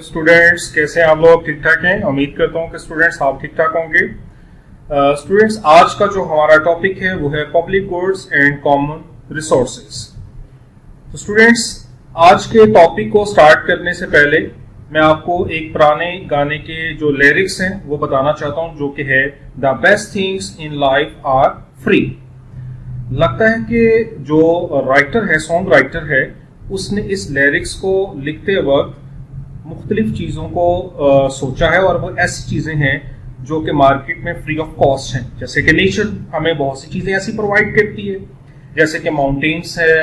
Students, कैसे हैं आप लोग? ठीक ठाक हैं? उम्मीद करता हूं कि स्टूडेंट्स आप ठीक ठाक होंगे। स्टूडेंट्स, आज का जो हमारा टॉपिक है वो है public goods and common resources. तो स्टूडेंट्स, आज के टॉपिक को स्टार्ट करने से पहले मैं आपको एक पुराने गाने के जो लिरिक्स हैं वो बताना चाहता हूं, जो कि है the best things in life are free. लगता है कि जो राइटर है, सॉन्ग राइटर है, उसने इस लिरिक्स को लिखते वक्त मुख्तलिफ चीज़ों को सोचा है, और वो ऐसी चीज़ें हैं जो कि मार्केट में फ्री ऑफ कॉस्ट हैं। जैसे कि नेचर हमें बहुत सी चीज़ें ऐसी प्रोवाइड करती है, जैसे कि माउंटेन्स है,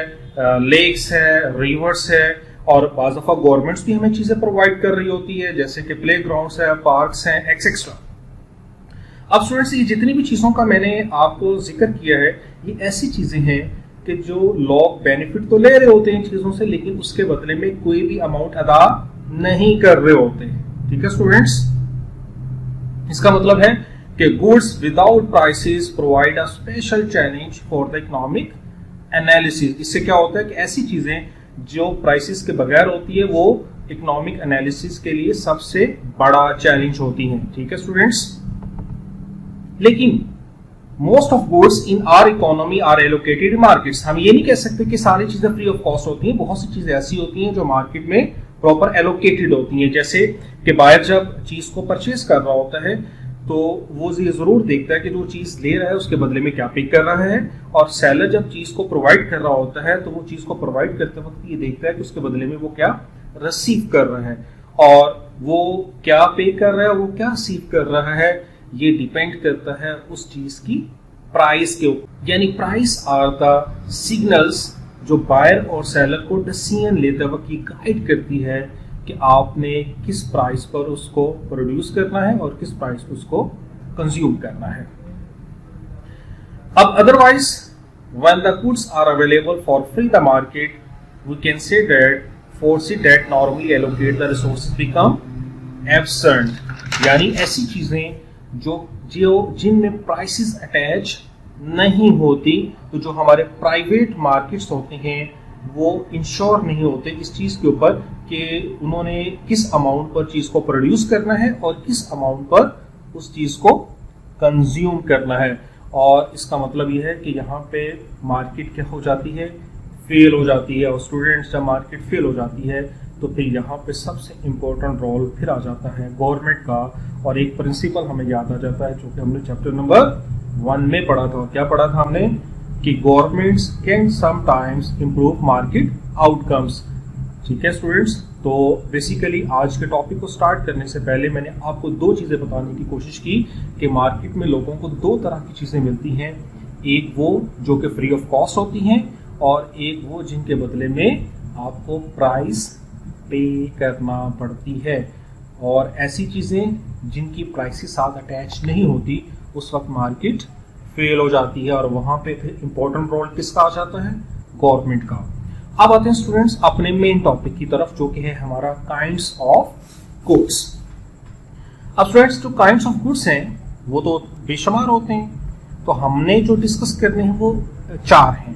लेक्स है, रिवर्स है, और बाज़ दफ़ा गवर्नमेंट्स भी हमें चीज़ें प्रोवाइड कर रही होती है, जैसे कि प्ले ग्राउंड्स है, पार्क्स हैं, एक्सेट्रा। अब स्टूडेंट्स, ये जितनी भी चीज़ों का मैंने आपको जिक्र किया है, ये ऐसी चीज़ें हैं कि जो लोग बेनिफिट तो ले रहे होते हैं इन चीज़ों से, लेकिन उसके बदले में कोई भी अमाउंट अदा नहीं कर रहे होते। ठीक है स्टूडेंट्स, इसका मतलब है कि goods without prices provide a special challenge for the economic analysis. इससे क्या होता है कि ऐसी चीजें जो प्राइसेस के बगैर होती है वो इकोनॉमिक एनालिसिस के लिए सबसे बड़ा चैलेंज होती हैं। ठीक है स्टूडेंट्स, लेकिन most of goods in our economy are allocated in markets. हम ये नहीं कह सकते कि सारी चीजें फ्री ऑफ कॉस्ट होती हैं। बहुत सी चीजें ऐसी होती हैं जो मार्केट में प्रॉपर एलोकेटेड होती हैं। जैसे कि बायर जब चीज को परचेज कर रहा होता है तो वो ये जरूर देखता है कि जो चीज ले रहा है उसके बदले में क्या पे कर रहा है, और सेलर जब चीज को प्रोवाइड कर रहा होता है तो वो चीज को प्रोवाइड करते वक्त ये देखता है कि उसके बदले में वो क्या रिसीव कर रहा है, और वो क्या पे कर रहा है, वो क्या रिसीव कर रहा है, ये डिपेंड करता है उस चीज की प्राइस के ऊपर। यानी प्राइस आर द सिग्नल्स जो बायर और सेलर को डिसीजन लेते वक्त ये गाइड करती है कि आपने किस प्राइस पर उसको प्रोड्यूस करना है और किस प्राइस पर उसको कंज्यूम करना है। अब otherwise when the goods are available for free the market, we can say that forces that normally allocate the resources become absent. यानी ऐसी चीजें जो जिनमें प्राइसेस अटैच नहीं होती, तो जो हमारे प्राइवेट मार्केट्स होते हैं वो इंश्योर नहीं होते इस चीज के ऊपर कि उन्होंने किस अमाउंट पर चीज को प्रोड्यूस करना है और किस अमाउंट पर उस चीज को कंज्यूम करना है। और इसका मतलब ये है कि यहाँ पे मार्केट क्या हो जाती है, फेल हो जाती है। और स्टूडेंट्स, जब मार्केट फेल हो जाती है तो फिर यहाँ पे सबसे इम्पोर्टेंट रोल फिर आ जाता है गवर्नमेंट का, और एक प्रिंसिपल हमें याद आ जाता है जो कि हमने चैप्टर नंबर 1 में पढ़ा था। क्या पढ़ा था हमने? कि governments can sometimes improve market outcomes. ठीक है स्टूडेंट्स, तो बेसिकली आज के टॉपिक को स्टार्ट करने से पहले मैंने आपको दो चीजें बताने की कोशिश की कि मार्केट में लोगों को दो तरह की चीजें मिलती हैं। एक वो जो कि फ्री ऑफ कॉस्ट होती हैं, और एक वो जिनके बदले में आपको प्राइस पे करना पड़ती है। और ऐसी चीजें जिनकी प्राइसेस साथ अटैच नहीं होती, उस वक्त मार्केट फेल हो जाती है, और वहां पे फिर इंपॉर्टेंट रोल किसका आ जाता है? गवर्नमेंट का। अब आते हैं स्टूडेंट्स अपने मेन टॉपिक की तरफ, जो कि है हमारा काइंड्स ऑफ गुड्स। अब स्टूडेंट्स, जो काइंड्स ऑफ गुड्स हैं वो तो बेशुमार होते हैं, तो हमने जो डिस्कस करने हैं वो 4 हैं।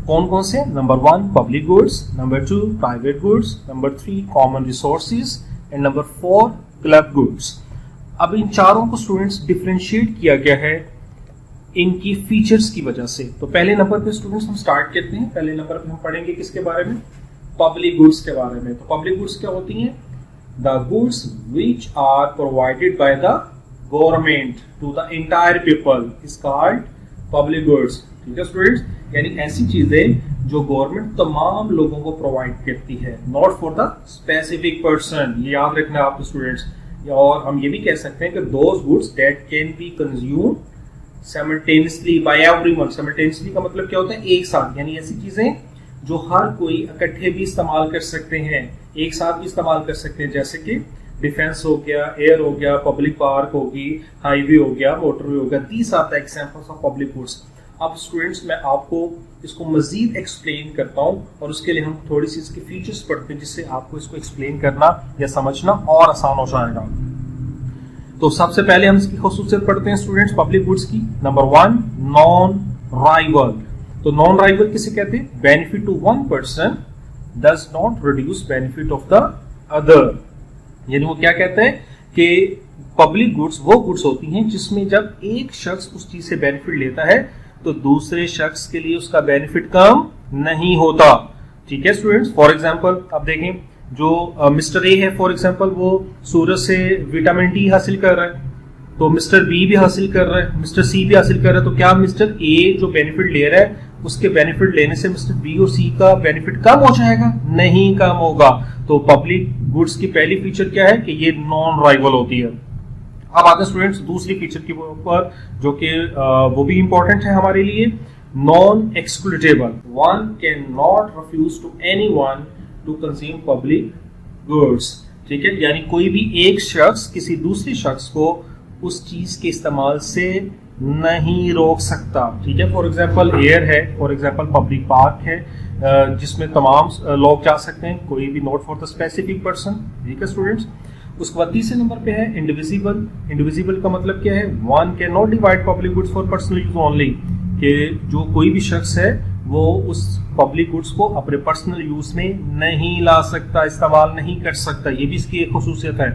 कौन कौन से? Number 1 public goods, number 2 private goods, number 3 common resources, and number 4 club goods. अब इन चारों को स्टूडेंट्स डिफरेंशिएट किया गया है इनकी फीचर्स की वजह से। तो पहले नंबर पे स्टूडेंट्स हम स्टार्ट करते हैं। पहले नंबर पे हम पढ़ेंगे किसके बारे में? पब्लिक गुड्स के बारे में। तो पब्लिक गुड्स क्या होती हैं? The goods which are provided by the government to the entire people is called public goods. ठीक है स्टूडेंट्स, यानी ऐसी चीजें जो गवर्नमेंट तमाम लोगों को प्रोवाइड करती है, not for the specific person. ये याद रखना आप स्टूडेंट्स। और हम ये भी कह सकते हैं कि those goods that can be consume simultaneously by everyone. Simultaneously का मतलब क्या होता है? एक साथ। यानी ऐसी चीजें जो हर कोई इकट्ठे भी इस्तेमाल कर सकते हैं, एक साथ भी इस्तेमाल कर सकते हैं, जैसे कि डिफेंस हो गया, एयर हो गया, पब्लिक पार्क होगी, हाईवे हो गया, मोटरवे हो गया। These are the examples of public goods. अब स्टूडेंट्स, मैं आपको इसको मजीद एक्सप्लेन करता हूँ, और उसके लिए हम थोड़ी सी इसके फीचर्स पढ़ते हैं, जिससे आपको इसको एक्सप्लेन करना या समझना और आसान हो जाएगा। तो सबसे पहले हम इसकी खसूसियत पढ़ते हैं स्टूडेंट्स पब्लिक गुड्स की। Number 1 non rival. तो नॉन राइवल किसे कहते हैं? Benefit to one person does not reduce benefit of the other. यानी वो क्या कहते हैं कि पब्लिक गुड्स वो गुड्स होती हैं जिसमें जब एक शख्स उस चीज से बेनिफिट लेता है तो दूसरे शख्स के लिए उसका बेनिफिट कम नहीं होता। ठीक है स्टूडेंट्स, फॉर एग्जांपल अब देखें, जो मिस्टर ए है फॉर एग्जांपल, वो सूरज से विटामिन डी हासिल कर रहा है, तो मिस्टर बी भी हासिल कर रहा है, मिस्टर सी भी हासिल कर रहा है, तो क्या मिस्टर ए जो बेनिफिट ले रहा है उसके बेनिफिट लेने से मिस्टर बी और सी का बेनिफिट कम हो जाएगा? नहीं कम होगा। तो पब्लिक गुड्स की पहली फीचर क्या है कि ये नॉन राइवल होती है। अब आते हैं स्टूडेंट्स दूसरी फीचर के ऊपर जो कि वो भी इंपॉर्टेंट है हमारे लिए, non excludable. One can not refuse to anyone to consume public goods. ठीक है, यानी कोई भी एक शख्स किसी दूसरे शख्स को उस चीज के इस्तेमाल से नहीं रोक सकता। ठीक है, फॉर एग्जांपल एयर है, फॉर एग्जांपल पब्लिक पार्क है जिसमें तमाम लोग जा सकते हैं, कोई भी not for the specific person. ठीक है स्टूडेंट्स, उसके बाद तीसरे नंबर पे है इंडिविजिबल। इंडिविजिबल का मतलब क्या है? One can not divide public goods for personal use only, कि जो कोई भी शख्स है वो उस पब्लिक गुड्स को अपने पर्सनल यूज में नहीं ला सकता, इस्तेमाल नहीं कर सकता। ये भी इसकी एक खुसूसियत है।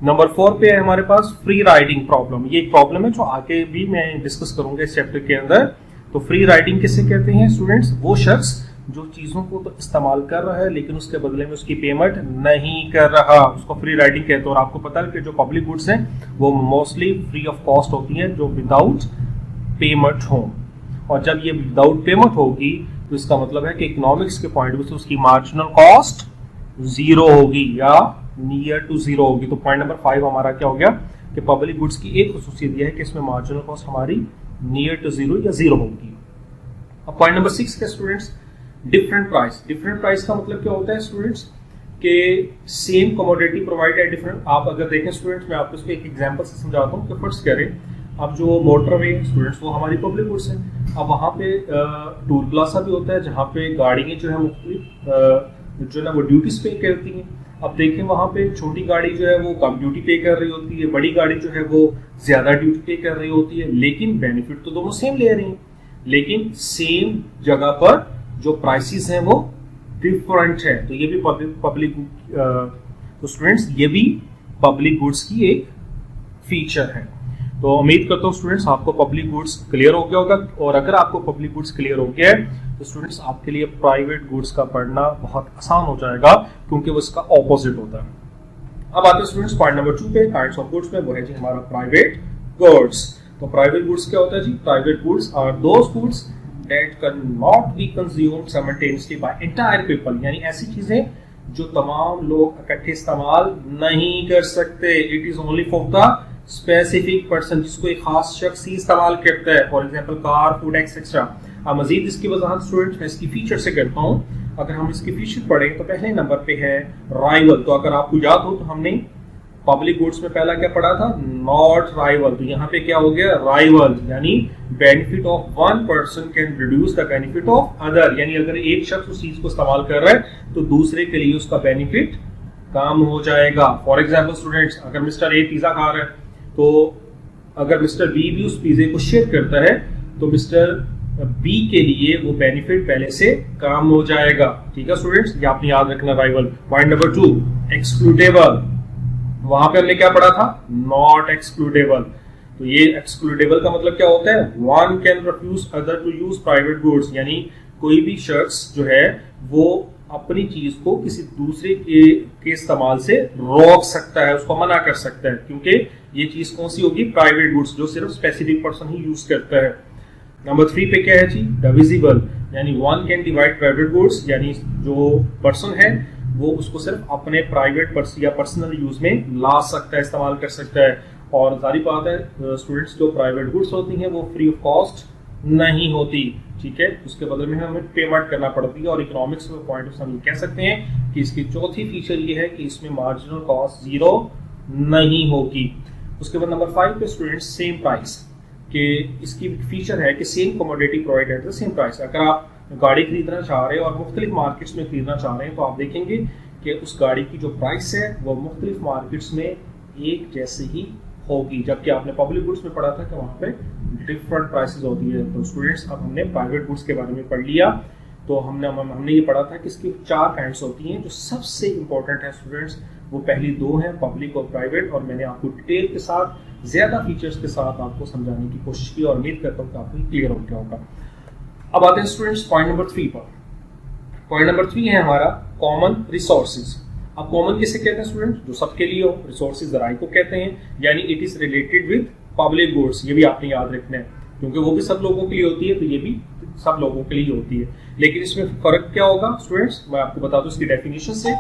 नंबर 4 पे है हमारे पास फ्री राइडिंग प्रॉब्लम। ये एक प्रॉब्लम है जो आगे भी मैं डिस्कस करूंगा इस चैप्टर के अंदर। तो फ्री राइडिंग किसे कहते हैं स्टूडेंट्स? वो शख्स जो चीजों को तो इस्तेमाल कर रहा है लेकिन उसके बदले में उसकी पेमेंट नहीं कर रहा, उसको फ्री राइडिंग कहते हैं। और आपको पता है कि जो पब्लिक गुड्स हैं वो मोस्टली फ्री ऑफ कॉस्ट होती हैं, जो विदाउट पेमेंट हो। और जब ये विदाउट पेमेंट होगी तो इसका मतलब है कि इकोनॉमिक्स के पॉइंट ऑफ व्यू से उसकी मार्जिनल कॉस्ट जीरो होगी या नियर टू जीरो होगी। तो पॉइंट नंबर 5 हमारा क्या हो गया कि पब्लिक गुड्स की एक खुसूसियत यह है कि इसमें मार्जिनल कॉस्ट हमारी नियर टू जीरो या जीरो होगी। अब पॉइंट नंबर 6 का students, different price. Different price का मतलब क्या होता है स्टूडेंट्स कि सेम कमोडिटी प्रोवाइड है डिफरेंट। आप अगर देखें स्टूडेंट्स, मैं आपको इसको एक एग्जांपल से समझाता हूँ कि फर्स्ट करें, अब जो मोटरवे स्टूडेंट्स वो हमारी पब्लिक गुड्स है। अब वहाँ पे टूल प्लाजा भी होता है जहाँ पे गाड़ियाँ जो है मुख्तलिफ जो है वो ड्यूटीज पे करती हैं। अब देखें वहाँ पे छोटी गाड़ी जो है वो कम ड्यूटी पे कर रही होती है, बड़ी गाड़ी जो है वो ज्यादा ड्यूटी पे कर रही होती है, लेकिन बेनिफिट तो दोनों सेम ले रही हैं, लेकिन सेम जगह पर जो प्राइसेस हैं वो डिफरेंट है। तो ये भी पब्लिक तो स्टूडेंट्स ये भी पब्लिक गुड्स की एक फीचर है। तो उम्मीद करता हूँ स्टूडेंट्स आपको पब्लिक गुड्स क्लियर हो गया होगा। और अगर आपको पब्लिक गुड्स क्लियर हो गया है तो स्टूडेंट्स आपके लिए प्राइवेट गुड्स का पढ़ना बहुत आसान हो जाएगा, क्योंकि वो इसका ऑपोजिट होता है। अब आते हैं स्टूडेंट्स पॉइंट नंबर 2 पे, काइंड्स ऑफ गुड्स में, वो है जी हमारा प्राइवेट गुड्स। तो प्राइवेट गुड्स क्या होता है जी? Private goods are those goods that can not be consumed simultaneously by entire people, यानी ऐसी चीजें जो तमाम लोग इकट्ठे इस्तेमाल नहीं कर सकते। It is only for the specific person, जिसको एक खास शख्स ही इस्तेमाल करता है, for example car, food etcetera. अब मजीद इसकी वजाहत स्टूडेंट्स मैं इसकी फीचर से करता हूँ। अगर हम इसकी फीचर पढ़ें तो पहले नंबर पे है राइवल। तो अगर आपको याद हो तो हमने पब्लिक गुड्स में पहला क्या पढ़ा था? Not rival. तो यहाँ पे क्या हो गया? राइवल, यानी benefit of one person can reduce the benefit of other, यानी अगर एक शख्स उस चीज को इस्तेमाल कर रहा है तो दूसरे के लिए उसका बेनिफिट कम हो जाएगा। फॉर एग्जाम्पल स्टूडेंट्स, अगर मिस्टर ए पिज्जा खा रहा है तो अगर मिस्टर बी भी उस पिज्जे को शेयर करता है तो मिस्टर बी के लिए वो बेनिफिट पहले से कम हो जाएगा। ठीक है स्टूडेंट्स, ये आपने याद रखना राइवल। Point number 2 excludable. वहां पे हमने क्या पढ़ा था? Not excludable. तो ये एक्सक्लूडेबल का मतलब क्या होता है? One can refuse other to use private goods, यानी कोई भी शख्स जो है वो अपनी चीज को किसी दूसरे के इस्तेमाल से रोक सकता है, उसको मना कर सकता है, क्योंकि ये चीज कौन सी होगी? प्राइवेट गुड्स, जो सिर्फ स्पेसिफिक पर्सन ही यूज करता है। नंबर 3 पे क्या है जी? डिविजिबल, यानी one can divide private goods, यानी जो पर्सन है वो उसको सिर्फ अपने प्राइवेट या पर्सनल यूज में ला सकता है, इस्तेमाल कर सकता है। और जारी बात है स्टूडेंट्स, जो प्राइवेट गुड्स होती हैं वो फ्री ऑफ कॉस्ट नहीं होती। ठीक है, उसके बदले में हमें पेमेंट करना पड़ती है। और इकोनॉमिक्स के पॉइंट ऑफ व्यू हम कह सकते हैं कि इसकी चौथी फीचर ये है कि इसमें मार्जिनल कॉस्ट जीरो नहीं होगी। उसके बाद नंबर 5 पे स्टूडेंट्स सेम प्राइस, कि इसकी फीचर है कि same commodity provide at the same price. अगर आप गाड़ी खरीदना चाह रहे हैं और मुख्तलिफ मार्केट्स में खरीदना चाह रहे हैं तो आप देखेंगे कि उस गाड़ी की जो प्राइस है वो मुख्तलिफ मार्केट्स में एक जैसे ही होगी, जबकि आपने पब्लिक गुड्स में पढ़ा था कि वहाँ पे डिफरेंट प्राइसेस होती है। तो स्टूडेंट्स अब हमने प्राइवेट गुड्स के बारे में पढ़ लिया तो हमने ये पढ़ा था कि इसकी 4 काइंड्स होती हैं। जो सबसे इंपॉर्टेंट है स्टूडेंट्स वो पहली 2 हैं, पब्लिक और प्राइवेट, और मैंने आपको डिटेल के साथ ज्यादा फीचर्स के साथ आपको समझाने की कोशिश की और उम्मीद करता हूँ कि आपको क्लियर हो गया होगा। अब आते हैं स्टूडेंट्स पॉइंट नंबर 3 पर। पॉइंट नंबर 3 है हमारा कॉमन रिसोर्सेज। अब कॉमन किसे कहते हैं स्टूडेंट? जो सबके लिए हो। रिसोर्सेज जराई को कहते हैं, यानी it is related with public goods. ये भी आपने याद रखना है क्योंकि वो भी सब लोगों के लिए होती है, तो ये भी सब लोगों के लिए होती है। लेकिन इसमें फर्क क्या होगा स्टूडेंट्स, मैं आपको बता दूं इसकी डेफिनेशन से।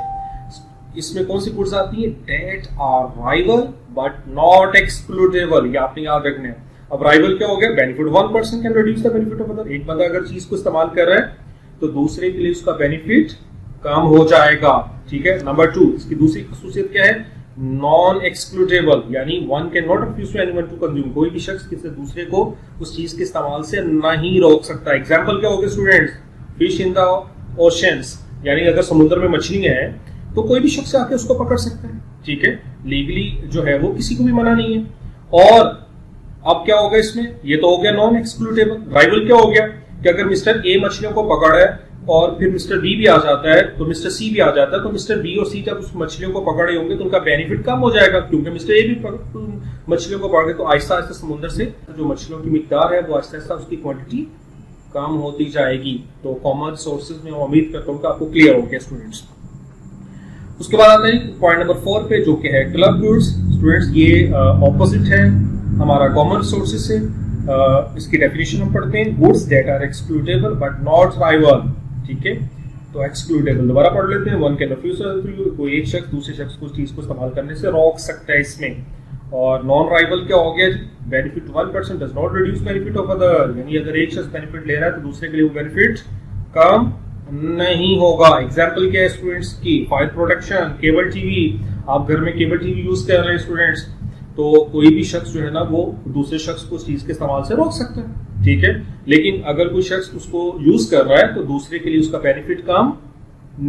इसमें कौन सी गुड्स आती है? That are rival but not excludable, ये आपने याद रखना है। अब राइवल क्या हो गया? Benefit, one person can reduce the benefit of other. एक बंदा अगर चीज को इस्तेमाल कर रहा है तो दूसरे के लिए उसका बेनिफिट कम हो जाएगा, ठीक है। नंबर 2, इसकी दूसरी खसूसियत क्या है? नॉन एक्सक्लूडेबल, यानी one can not refuse to anyone to consume. कोई भी शख्स किसी दूसरे को उस चीज के इस्तेमाल से नहीं रोक सकता। एग्जांपल क्या होगा students? Fish in the oceans, यानी अगर समुद्र में मछलियां हैं तो कोई भी शख्स आके उसको पकड़ सकता है, ठीक है। लीगली जो है वो किसी को भी मना नहीं है। और अब क्या होगा इसमें? ये तो हो गया नॉन एक्सक्लूडेबल। राइवल क्या हो गया कि अगर मिस्टर ए मछलियों को पकड़ है और फिर मिस्टर बी भी आ जाता है तो मिस्टर सी भी आ जाता है, तो मिस्टर बी और सी जब उस मछलियों को पकड़े होंगे तो उनका बेनिफिट कम हो जाएगा क्योंकि मिस्टर ए भी मछलियों को पकड़ गए। तो आहिस्ता आहिस्ता समुद्र से जो मछलियों की मिकदार है वो आहिस्ता आहिस्ता उसकी क्वांटिटी कम होती जाएगी। तो कॉमन रिसोर्सेज में उम्मीद करता हूँ कि आपको क्लियर हो गया स्टूडेंट्स। उसके बाद आते हैं पॉइंट नंबर 4 पे, जो कि है क्लब गुड्स। स्टूडेंट्स ये ऑपोजिट है हमारा कॉमन रिसोर्सेज से। इसकी डेफिनेशन हम पढ़ते हैं। Goods that are excludable but not rival, ठीक है। तो एक्सक्लूडेबल दोबारा पढ़ लेते हैं। वन कैन रिफ्यूज, कोई एक शख्स दूसरे शख्स को चीज को इस्तेमाल करने से रोक सकता है इसमें। और नॉन राइवल क्या हो गया? Benefit, one person does not reduce benefit of other, यानी अगर एक शख्स बेनिफिट ले रहा है तो दूसरे के लिए वो बेनिफिट कम नहीं होगा। एग्जाम्पल क्या है स्टूडेंट्स की? Fire protection, cable TV. आप घर में केबल टीवी यूज कर रहे हैं स्टूडेंट्स, तो कोई भी शख्स जो है ना वो दूसरे शख्स को उस चीज के इस्तेमाल से रोक सकता है, ठीक है। लेकिन अगर कोई शख्स उसको यूज कर रहा है तो दूसरे के लिए उसका बेनिफिट कम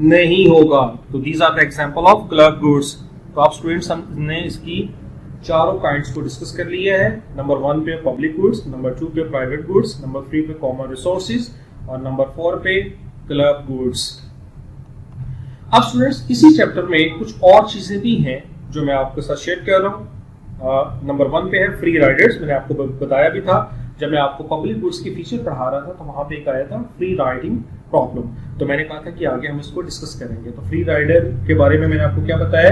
नहीं होगा। तो these are the example of club goods. तो आप स्टूडेंट्स हमने इसकी चारों काइंड्स को डिस्कस कर लिया है। नंबर 1 पे पब्लिक गुड्स, नंबर 2 पे प्राइवेट गुड्स, नंबर 3 पे कॉमन रिसोर्सेज और नंबर 4 पे क्लब गुड्स। अब स्टूडेंट्स इसी चैप्टर में कुछ और चीजें भी हैं जो मैं आपके साथ शेयर कर रहा हूँ। नंबर 1 पे है फ्री राइडर्स। मैंने आपको बताया भी था जब मैं आपको पब्लिक गुड्स की फीचर पढ़ा रहा था तो वहां पे एक आया था फ्री राइडिंग प्रॉब्लम। तो मैंने कहा था कि आगे हम इसको डिस्कस करेंगे। तो फ्री राइडर के बारे में मैंने आपको क्या बताया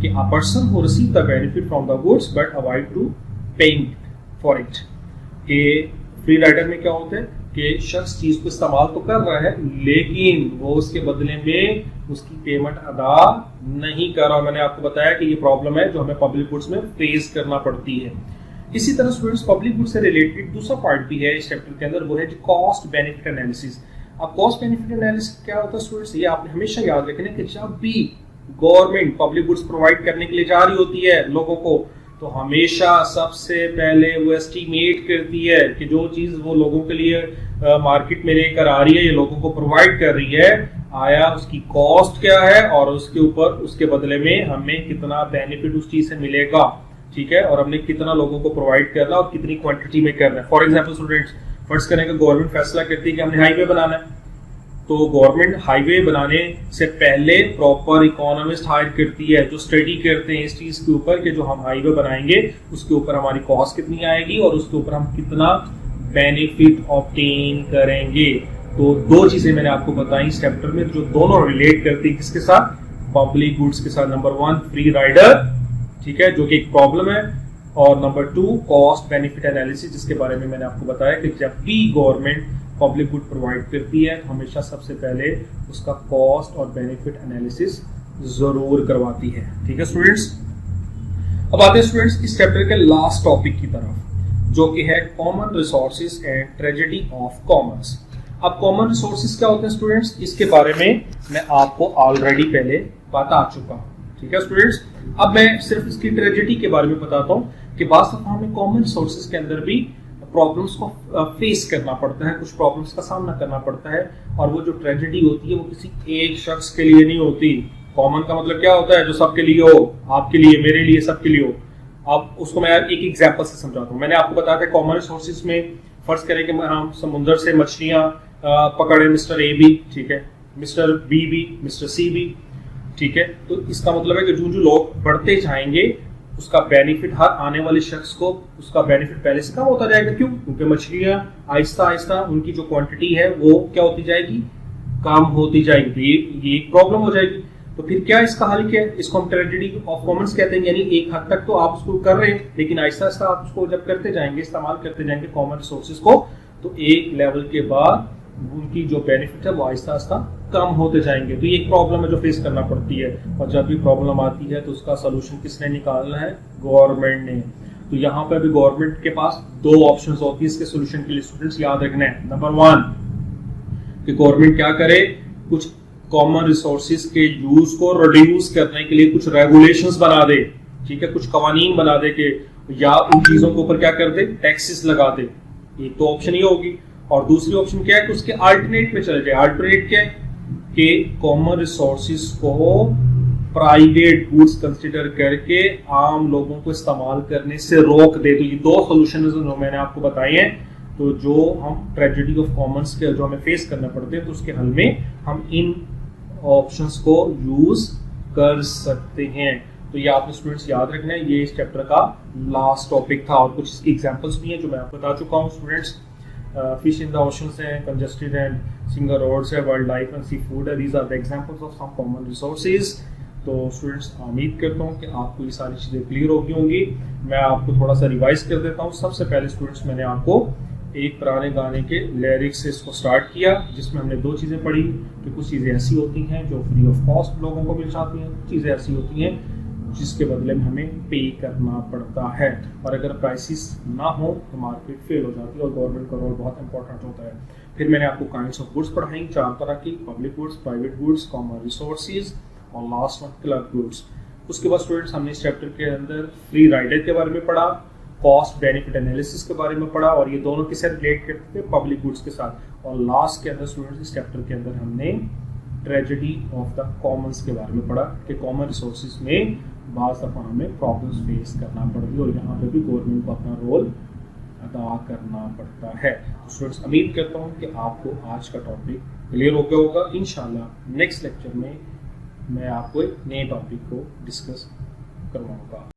कि a person who receive the benefit from the goods but avoid to paying for it. कि फ्री राइडर में क्या होता है कि शख्स चीज को इस्तेमाल तो कर रहा है लेकिन वो उसके बदले में उसकी पेमेंट अदा नहीं कर रहा। मैंने आपको बताया कि ये प्रॉब्लम है जो हमें पब्लिक गुड्स में फेस करना पड़ती है। इसी तरह स्टूडेंट्स पब्लिक गुड्स से रिलेटेड दूसरा पार्ट भी है इस चैप्टर के अंदर, वो है कॉस्ट बेनिफिट एनालिसिस। अब कॉस्ट बेनिफिट एनालिसिस क्या होता है स्टूडेंट्स? ये आपने हमेशा याद रखना कि जब भी गवर्नमेंट पब्लिक गुड्स प्रोवाइड करने के लिए जा रही होती है लोगों को तो हमेशा सबसे पहले वो एस्टिमेट करती है कि जो चीज वो लोगों के लिए मार्केट में लेकर आ रही है, ये लोगों को प्रोवाइड कर रही है, आया उसकी कॉस्ट क्या है और उसके ऊपर उसके बदले में हमें कितना बेनिफिट उस चीज से मिलेगा, ठीक है। और हमने कितना लोगों को प्रोवाइड करना और कितनी क्वांटिटी में करना है। फॉर एग्जाम्पल स्टूडेंट्स फर्ज करें कि गवर्नमेंट फैसला करती है कि हमने हाईवे बनाना है, तो गवर्नमेंट हाईवे बनाने से पहले प्रॉपर इकोनॉमिस्ट हायर करती है जो स्टडी करते हैं इस चीज के ऊपर कि जो हम हाईवे बनाएंगे उसके ऊपर हमारी कॉस्ट कितनी आएगी और उसके ऊपर हम कितना बेनिफिट ऑब्टेन करेंगे। तो 2 चीजें मैंने आपको बताई इस चैप्टर में जो दोनों रिलेट करती है किसके साथ? पब्लिक गुड्स के साथ। नंबर 1 फ्री राइडर, ठीक है, जो कि एक प्रॉब्लम है, और नंबर 2 कॉस्ट बेनिफिट एनालिसिस जिसके बारे में मैंने आपको बताया कि जब भी गवर्नमेंट पब्लिक गुड प्रोवाइड करती है तो हमेशा सबसे पहले उसका कॉस्ट और बेनिफिट एनालिसिस जरूर करवाती है, ठीक है स्टूडेंट्स। अब आते हैं स्टूडेंट्स इस चैप्टर के लास्ट टॉपिक की तरफ जो कि है common resources and tragedy of commerce. अब कॉमन रिसोर्सेज क्या होते हैं स्टूडेंट्स, इसके बारे में मैं आपको ऑलरेडी पहले बता चुका हूं, ठीक है स्टूडेंट्स। अब मैं सिर्फ इसकी ट्रेजेडी के बारे में बताता हूं कि बात हमें कॉमन रिसोर्सेज के अंदर भी प्रॉब्लम्स को फेस करना पड़ता है, कुछ प्रॉब्लम्स का सामना करना पड़ता है, और वो जो ट्रेजेडी होती है वो किसी एक शख्स के लिए नहीं होती। कॉमन का मतलब क्या होता है? जो सबके लिए हो, आपके लिए, मेरे लिए, सबके लिए हो। अब उसको मैं एक एग्जांपल से समझाता हूँ। मैंने आपको बताया था कॉमन रिसोर्सेज में फर्ज करें कि हम समुद्र से मछलियां पकड़े मिस्टर ए भी, ठीक है, मिस्टर बी भी, मिस्टर सी भी, ठीक है। तो इसका मतलब है कि जो जो लोग बढ़ते जाएंगे उसका बेनिफिट हर आने वाले शख्स को उसका बेनिफिट पहले से कम होता जाएगा। क्यों? क्योंकि मछलियां आहिस्ता आहिस्ता उनकी जो क्वांटिटी है वो क्या होती जाएगी, कम होती जाएगी। तो ये एक प्रॉब्लम हो जाएगी। तो फिर क्या इसका हल क्या है? इसको हम ट्रेजेडी ऑफ कॉमन्स कहते हैं। यानी एक हद तक तो आप उसको कर रहे हैं, लेकिन आहिस्ता आहिस्ता आप उसको जब करते जाएंगे, इस्तेमाल करते जाएंगे कॉमन रिसोर्सेज को, तो एक लेवल के बाद उनकी जो बेनिफिट है वो आहिस्ता आहिस्ता कम होते जाएंगे। तो ये एक प्रॉब्लम है जो फेस करना पड़ती है। और जब भी प्रॉब्लम आती है तो उसका सोल्यूशन किसने निकालना है? गवर्नमेंट ने। तो यहाँ पे भी गवर्नमेंट के पास दो ऑप्शंस होती है इसके सोल्यूशन के लिए। स्टूडेंट्स याद रखना है, नंबर 1 कि गवर्नमेंट क्या करे, कुछ कॉमन रिसोर्सेज के यूज को रिड्यूस करने के लिए कुछ रेगुलेशंस बना दे, ठीक है, कुछ कवानीन बना दे के, या उन चीजों के ऊपर क्या कर दे, टैक्सेस लगा दे। एक तो ऑप्शन ये होगी। और दूसरी ऑप्शन क्या है कि उसके अल्टरनेट में चले जाए। अल्टरनेट क्या है कि कॉमन रिसोर्सेज को प्राइवेट गुड्स कंसिडर करके आम लोगों को इस्तेमाल करने से रोक दे। तो ये दो सोल्यूशन जो मैंने आपको बताए हैं, तो जो हम ट्रेजेडी ऑफ कॉमन्स के जो हमें फेस करना पड़ते हैं, तो उसके हल में हम इन ऑप्शंस को यूज कर सकते हैं। तो ये आपने स्टूडेंट्स याद रखना है। ये इस चैप्टर का लास्ट टॉपिक था। और कुछ एग्जांपल्स भी हैं जो मैं आपको बता चुका हूँ students. Fish in the oceans है, कंजस्टेड एंड सिंगर रोड्स है, wild life and sea food है। These are the examples of some common resources. तो स्टूडेंट्स उम्मीद करता हूँ कि आपको ये सारी चीज़ें क्लियर होगी होंगी। मैं आपको थोड़ा सा रिवाइज कर देता हूँ। सबसे पहले स्टूडेंट्स मैंने आपको एक पुराने गाने के लिरिक्स से इसको स्टार्ट किया, जिसमें हमने दो चीज़ें पढ़ी कि कुछ चीज़ें ऐसी होती हैं जो फ्री ऑफ कॉस्ट लोगों को मिल जाती हैं, कुछ चीज़ें ऐसी होती हैं जिसके बदले में हमें पे करना पड़ता है। और अगर प्राइसेस ना हो तो मार्केट फेल हो जाती है और गवर्नमेंट का रोल बहुत इंपॉर्टेंट होता है। फिर मैंने आपको काइंड्स ऑफ गुड्स पढ़ाई, 4 तरह की, public goods, private goods, common resources और लास्ट वन क्लब गुड्स। उसके बाद स्टूडेंट्स हमने इस चैप्टर के अंदर फ्री राइडर के बारे में पढ़ा, कॉस्ट बेनिफिट एनालिसिस के बारे में पढ़ा, और ये दोनों के साथ रिलेट करते थे पब्लिक गुड्स के साथ। और लास्ट के अंदर स्टूडेंट्स इस चैप्टर के अंदर हमने ट्रेजेडी ऑफ द कॉमन्स के बारे में पढ़ा कि कॉमन रिसोर्सेज में बाज़ दफ़ा हमें प्रॉब्लम्स फेस करना पड़ती है और यहाँ पे भी गवर्नमेंट को अपना रोल अदा करना पड़ता है। तो स्टूडेंट्स उम्मीद करता हूँ कि आपको आज का टॉपिक क्लियर हो गया होगा। इंशाल्लाह नेक्स्ट लेक्चर में मैं आपको एक नए टॉपिक को डिस्कस करवाऊँगा।